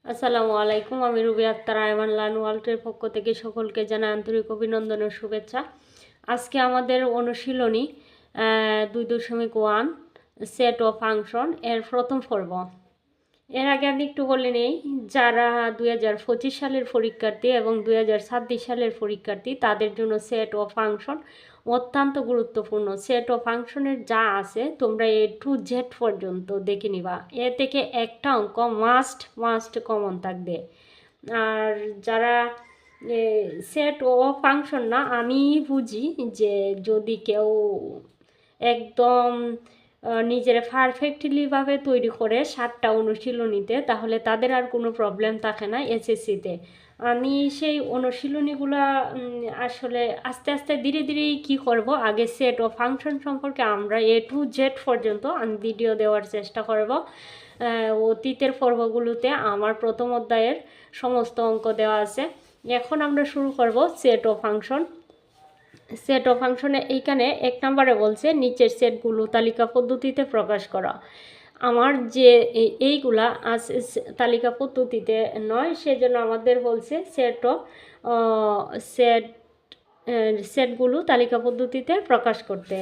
আসসালামু আলাইকুম। আমি রুবি আক্তার আয়মান লার্ন ওয়ার্ল্ডের পক্ষ থেকে সকলকে জানাই আন্তরিক অভিনন্দন ও শুভেচ্ছা। আজকে আমাদের অনুশীলনী 2.1 সেট ও ফাংশন এর প্রথম পর্ব। এর আগে আমি একটু বলে নেই, যারা 2025 সালের পরীক্ষার্থী এবং 2026 সালের পরীক্ষার্থী তাদের জন্য সেট ও ফাংশন অত্যন্ত গুরুত্বপূর্ণ। সেট ও ফাংশনের যা আছে তোমরা A to Z পর্যন্ত দেখে নিবা। এ থেকে একটা অঙ্ক মাস্ট কমন থাকবে। আর যারা সেট ও ফাংশন না, আমি বুঝি যে যদি কেউ একদম নিজের পারফেক্টলিভাবে তৈরি করে 7টা অনুশীলনীতে, তাহলে তাদের আর কোনো প্রবলেম থাকে না এসএসসিতে। আমি সেই অনুশীলনীগুলো আসলে আস্তে আস্তে ধীরে ধীরেই কী করব, আগে সেট ও ফাংশন সম্পর্কে আমরা A to Z পর্যন্ত আমি ভিডিও দেওয়ার চেষ্টা করব। অতীতের পর্বগুলোতে আমার প্রথম অধ্যায়ের সমস্ত অঙ্ক দেওয়া আছে। এখন আমরা শুরু করব সেট ও ফাংশন। সেট ও ফাংশনে এইখানে 1 নম্বরে বলছে নিচের সেটগুলো তালিকা পদ্ধতিতে প্রকাশ করা। আমার যে এইগুলা আছে তালিকা পদ্ধতিতে নয়, সেজন্য আমাদের বলছে সেটগুলো তালিকা পদ্ধতিতে প্রকাশ করতে।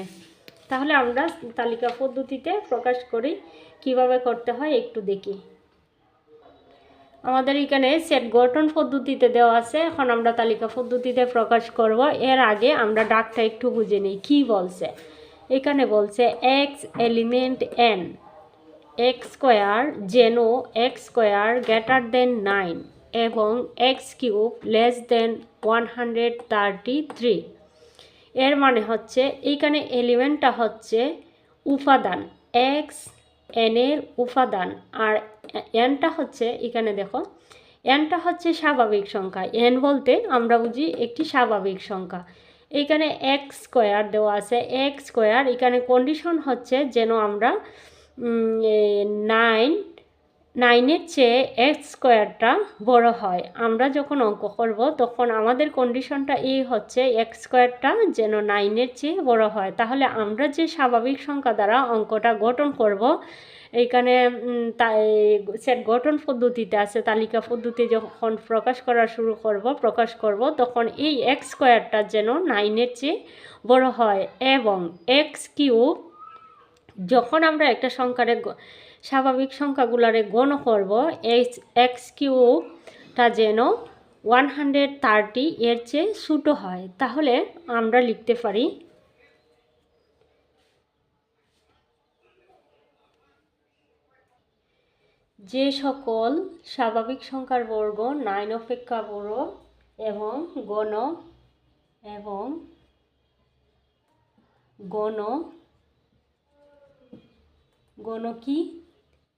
তাহলে আমরা তালিকা পদ্ধতিতে প্রকাশ করি, কিভাবে করতে হয় একটু দেখি। আমাদের এখানে সেট গঠন পদ্ধতিতে দেওয়া আছে। এখন আমরা তালিকা পদ্ধতিতে প্রকাশ করব। এর আগে আমরা ডাকটা একটু বুঝে নিই কি বলছে। এখানে বলছে x element n x square যেন x স্কোয়ার গ্রেটার দেন 9 এবং x কিউব লেস দেন 133। এর মানে হচ্ছে এইখানে এলিমেন্টটা হচ্ছে উপাদান, x n এর উপাদান, আর nটা হচ্ছে এখানে দেখো nটা হচ্ছে স্বাভাবিক সংখ্যা। n বলতে আমরা বুঝি একটি স্বাভাবিক সংখ্যা। এইখানে x স্কোয়ার দেওয়া আছে, x স্কোয়ার এখানে কন্ডিশন হচ্ছে যেন আমরা 9-এর চেয়ে এক্স স্কোয়ারটা বড় হয়। আমরা যখন অঙ্ক করব তখন আমাদের কন্ডিশনটা এই হচ্ছে এক্স স্কোয়ারটা যেন 9-এর চেয়ে বড় হয়। তাহলে আমরা যে স্বাভাবিক সংখ্যা দ্বারা অঙ্কটা গঠন করব, এইখানে সেট গঠন পদ্ধতিতে আছে, তালিকা পদ্ধতি যখন প্রকাশ করব তখন এই এক্স স্কোয়ারটা যেন 9-এর চেয়ে বড় হয় এবং এক্স কিউব, যখন আমরা একটা সংখ্যারে স্বাভাবিক সংখ্যাগুলারে গণ করব, এক্স কিউবটা যেন 130 এর চেয়ে ছোটো হয়। তাহলে আমরা লিখতে পারি যে সকল স্বাভাবিক সংখ্যার বর্গ 9 অপেক্ষা বড় এবং গণ কি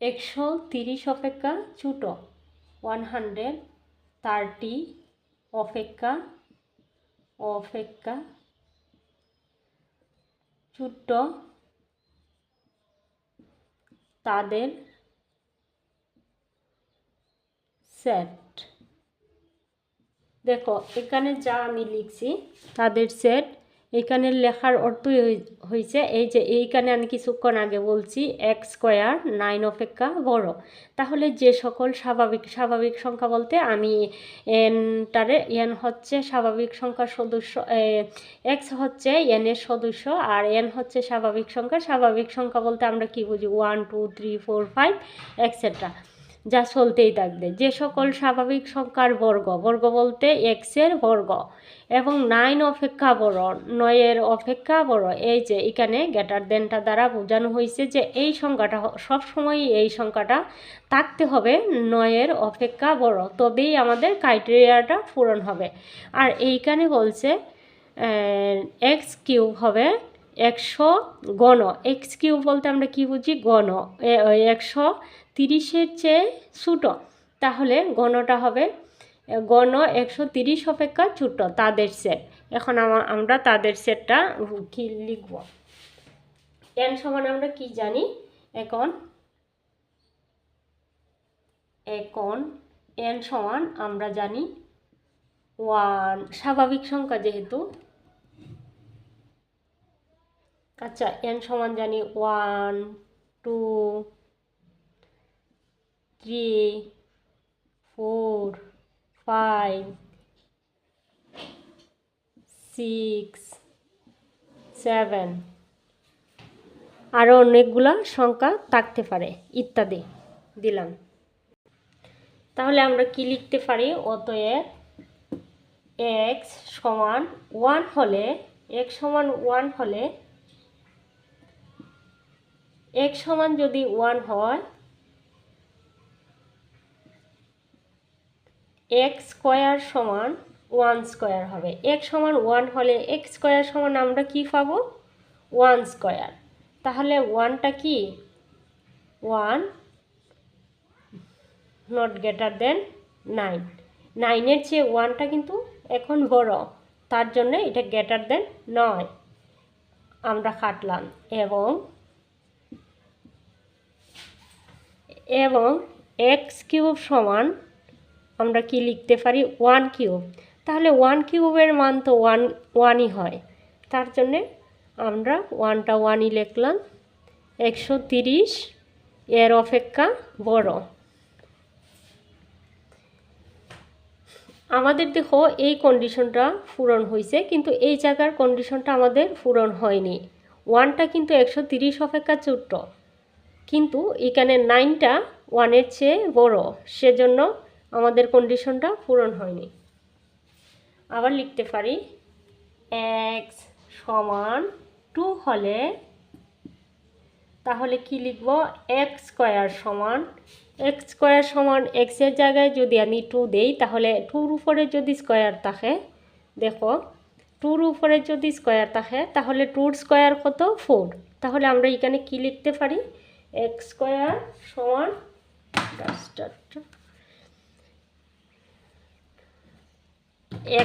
130 অপেক্ষা ছোটো, 130 অপেক্ষা ছোট, তাদের সেট। দেখো এখানে যা আমি লিখছি তাদের সেট, এখানে লেখার অর্থই হয়েছে এই যে এইখানে আমি কিছুক্ষণ আগে বলছি এক্স স্কোয়ার 9 অপেক্ষা বড়। তাহলে যে সকল স্বাভাবিক সংখ্যা বলতে আমি এন হচ্ছে স্বাভাবিক সংখ্যার সদস্য, এক্স হচ্ছে এন এর সদস্য আর এন হচ্ছে স্বাভাবিক সংখ্যা বলতে আমরা কি বুঝি 1 2 3 4 5 এক্সেট্রা, যা চলতেই থাকবে। যে সকল স্বাভাবিক সংখ্যার বর্গ বলতে এক্সের বর্গ এবং 9 অপেক্ষা বড়, 9-এর অপেক্ষা বড়, এই যে এখানে গ্রেটার দেনটা দ্বারা বোঝানো হয়েছে যে এই সংখ্যাটা সবসময়ই এই সংখ্যাটা থাকতে হবে 9-এর অপেক্ষা বড়, তবেই আমাদের ক্রাইটেরিয়াটা পূরণ হবে। আর এইখানে বলছে এক্স কিউব হবে 100 গণ, এক্স কিউব বলতে আমরা কি বুঝি গণ, 130-এর চেয়ে ছোটো, তাহলে গণটা হবে গণ 130 অপেক্ষা ছোট, তাদের সেট। এখন আমরা তাদের সেটটা কি লিখব, এন সমান আমরা কি জানি, এখন এন সমান আমরা জানি 1, স্বাভাবিক সংখ্যা যেহেতু, আচ্ছা এন সমান জানি 1 2 3 4 5 6 7 আরও অনেকগুলা সংখ্যা থাকতে পারে ইত্যাদি দিলাম। তাহলে আমরা কি লিখতে পারি? অতএব x সমান 1 হলে x সমান 1 হলে x সমান যদি 1 হয় x স্কয়ার সমান 1 স্কয়ার হবে। x সমান 1 হলে x স্কয়ার সমান আমরা কি পাবো? 1 স্কয়ার। তাহলে 1টা কি? 1 নট গ্রেটার দেন 9। 9-এর চেয়ে 1টা কিন্তু এখন বড়, তার জন্য এটা গ্রেটার দেন 9 আমরা কাটলাম। এবং x কিউব সমান আমরা কি লিখতে পারি? 1 কিউব। তাহলে 1 কিউবের মান তো 1ই হয়, তার জন্যে আমরা 1টা 1ই লিখলাম। 130 এর অপেক্ষা বড়। আমাদের দেখো এই কন্ডিশনটা পূরণ হয়েছে, কিন্তু এই জায়গার কন্ডিশনটা আমাদের পূরণ হয়নি। 1টা কিন্তু 130 অপেক্ষা ছোট, কিন্তু এখানে 9টা 1-এর চেয়ে বড়, সেজন্য আমাদের কন্ডিশনটা পূরণ হয়নি। আবার লিখতে পারি x সমান 2 হলে তাহলে কি লিখব? x স্কয়ার সমান x এর জায়গায় যদি আমি 2 দেই, তাহলে 2-র উপরে যদি স্কয়ার থাকে, দেখো 2-র উপরে যদি স্কয়ার থাকে তাহলে 2-র স্কয়ার কত? 4। তাহলে আমরা এখানে কি লিখতে পারি? x স্কয়ার সমান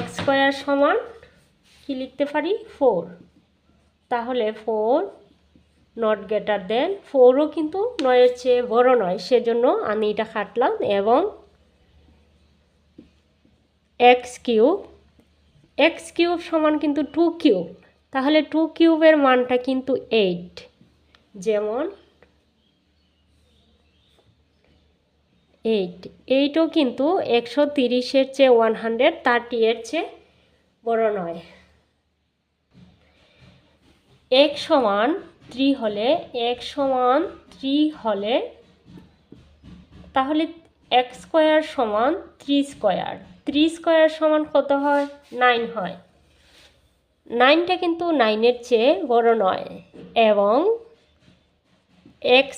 x স্কয়ার সমান কি লিখতে পারি? 4। তাহলে 4 নট গ্রেটার দেন 4ও কিন্তু 9-এর চেয়ে বড় নয়, সেজন্য আমি এটা কাটলাম। এবং x কিউব সমান কিন্তু 2 কিউব। তাহলে 2 কিউবের মানটা কিন্তু 8। যেমন 8ও কিন্তু 130-এর চেয়ে 130-এর চেয়ে বড় নয়। x সমান 3 হলে তাহলে x স্কয়ার সমান 3 স্কয়ার। 3 স্কয়ার সমান কত হয়? 9 হয়। 9টা কিন্তু 9-এর চেয়ে বড় নয়। এবং x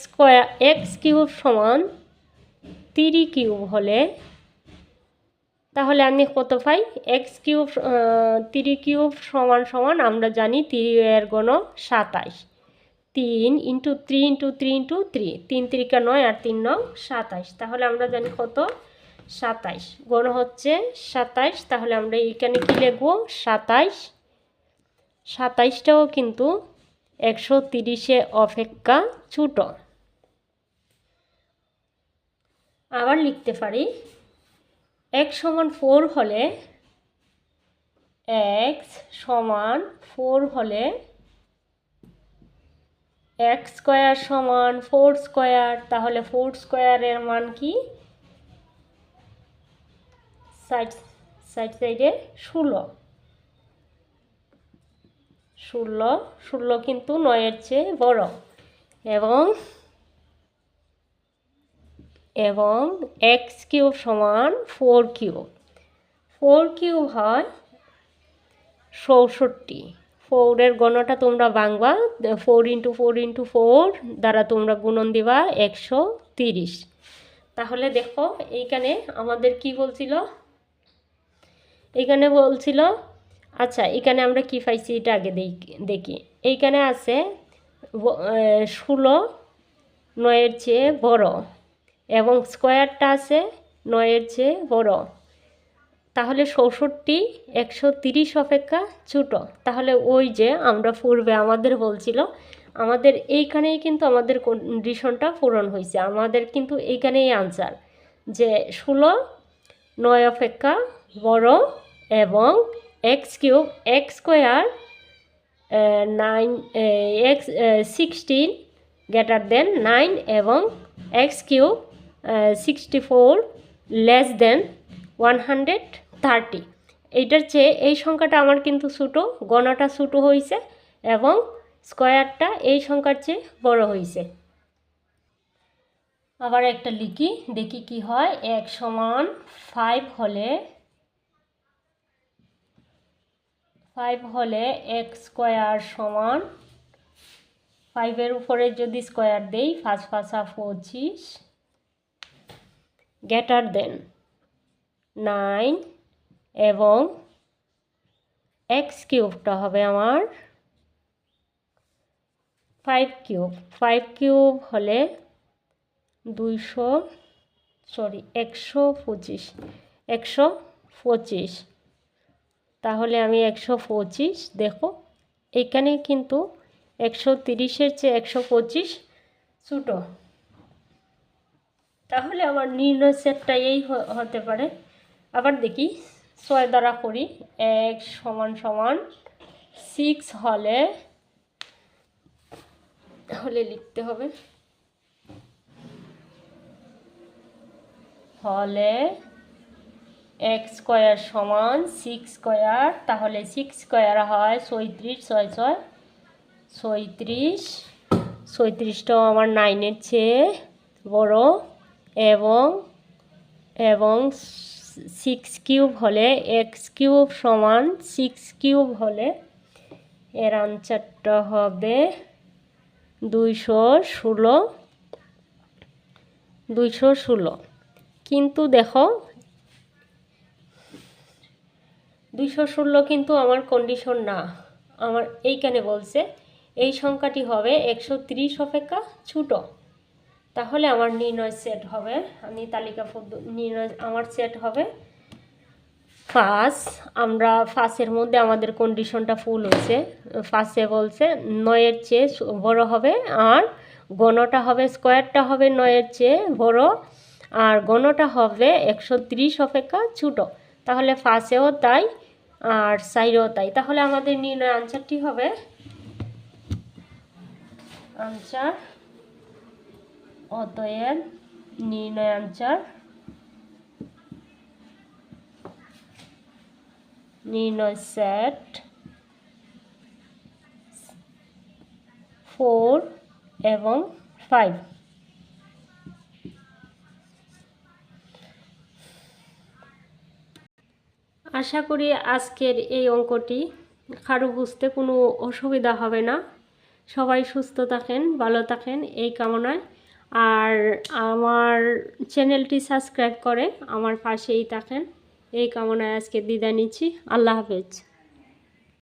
কিউব সমান 3 কিউব হলে তাহলে আমি কত পাই? x কিউব 3 কিউব সমান আমরা জানি 3 এর গণ 27। 3 × 3 × 3 × 3 3 3 9 আর 3 9 27। তাহলে আমরা জানি কত? 27 গণ হচ্ছে 27। তাহলে আমরা এইখানে কি লিখব? 27। 27টাও কিন্তু 130-এ অপেক্ষা ছোট। আবার লিখতে পারি x সমান 4 হলে x স্কয়ার সমান 4 স্কয়ার। তাহলে 4 স্কয়ারের মান কি? সাইডে 16। 16 কিন্তু 9-এর চেয়ে বড়। এবং x কিউব সমান 4 কিউব। 4 কিউব হয় 64। 4-এর গণটা তোমরা ভাঙবা, 4 × 4 × 4 দ্বারা তোমরা গুণন দিবা 130। তাহলে দেখো এইখানে আমাদের কি বলছিল? এইখানে বলছিল, আচ্ছা এখানে আমরা কি পাইছি এটা আগে দেখি। এইখানে আছে 16 9-এর চেয়ে বড় এবং স্কয়ারটা আছে 9-এর চেয়ে বড়। তাহলে 64 130 অপেক্ষা ছোট। তাহলে ওই যে আমরা পূর্বে আমাদের বলছিল, আমাদের এইখানেই কিন্তু আমাদের কন্ডিশনটা পূরণ হয়েছে। আমাদের কিন্তু এইখানেই আনসার যে 16 9 অপেক্ষা বড় এবং x cube x square 16 greater than 9 এবং x কিউব 64 লেস দেন 130। এইটার চেয়ে এই সংখ্যাটা আমার কিন্তু ছোটো, গণটা ছোটো হয়েছে এবং স্কোয়ারটা এই সংখ্যার চেয়ে বড় হয়েছে। আবার একটা লিখি, দেখি কি হয়। 1 সমান 5 হলে x স্কোয়ার সমান 5-এর উপরে যদি স্কোয়ার দেই 5 5 25 গ্রেটার দেন 9 এবং x কিউবটা হবে আমার 5 কিউব হলে 125। তাহলে আমি 125, দেখো এখানে কিন্তু 130-এর চেয়ে 125 ছোটো। তাহলে আমার নির্ণয় সেটটা এই হতে পারে। আবার দেখি 6 দ্বারা করি। x সমান 6 হলে লিখতে হবে x স্কোয়ার সমান 6 স্কোয়ার, তাহলে 6 স্কোয়ার হয় 36, 6 36, 36টাও আমার 9-এর চেয়ে বড় এবং 6 কিউব হলে x কিউব সমান 6 কিউব হলে এর আনসারটা হবে 216। কিন্তু দেখো 216 কিন্তু আমার কন্ডিশন না, আমার এইখানে বলছে এই সংখ্যাটি হবে 130 অপেক্ষা ছোট। তাহলে আমার নির্ণয় সেট হবে, আমি তালিকা নির্ণয় আমার সেট হবে 5। আমরা 5-এর মধ্যে আমাদের কন্ডিশনটা ফুল হয়েছে। 5-এ বলছে 9-এর চেয়ে বড় হবে, আর গণটা হবে, স্কোয়ারটা হবে 9-এর চেয়ে বড়, আর গণটা হবে 130 অপেক্ষা ছোট। তাহলে 5-এও তাই আর 4-এও তাই। তাহলে আমাদের নির্ণয় আনসারটি হবে অতএব নির্ণয় আনসার নির্ণয় সেট 4 এবং 5। আশা করি আজকের এই অঙ্কটি কারো বুঝতে কোনো অসুবিধা হবে না। সবাই সুস্থ থাকেন, ভালো থাকেন এই কামনায়। আর আমার চ্যানেলটি সাবস্ক্রাইব করে আমার পাশেই থাকেন এই কামনায় আজকে বিদায় নিচ্ছি। আল্লাহ হাফেজ।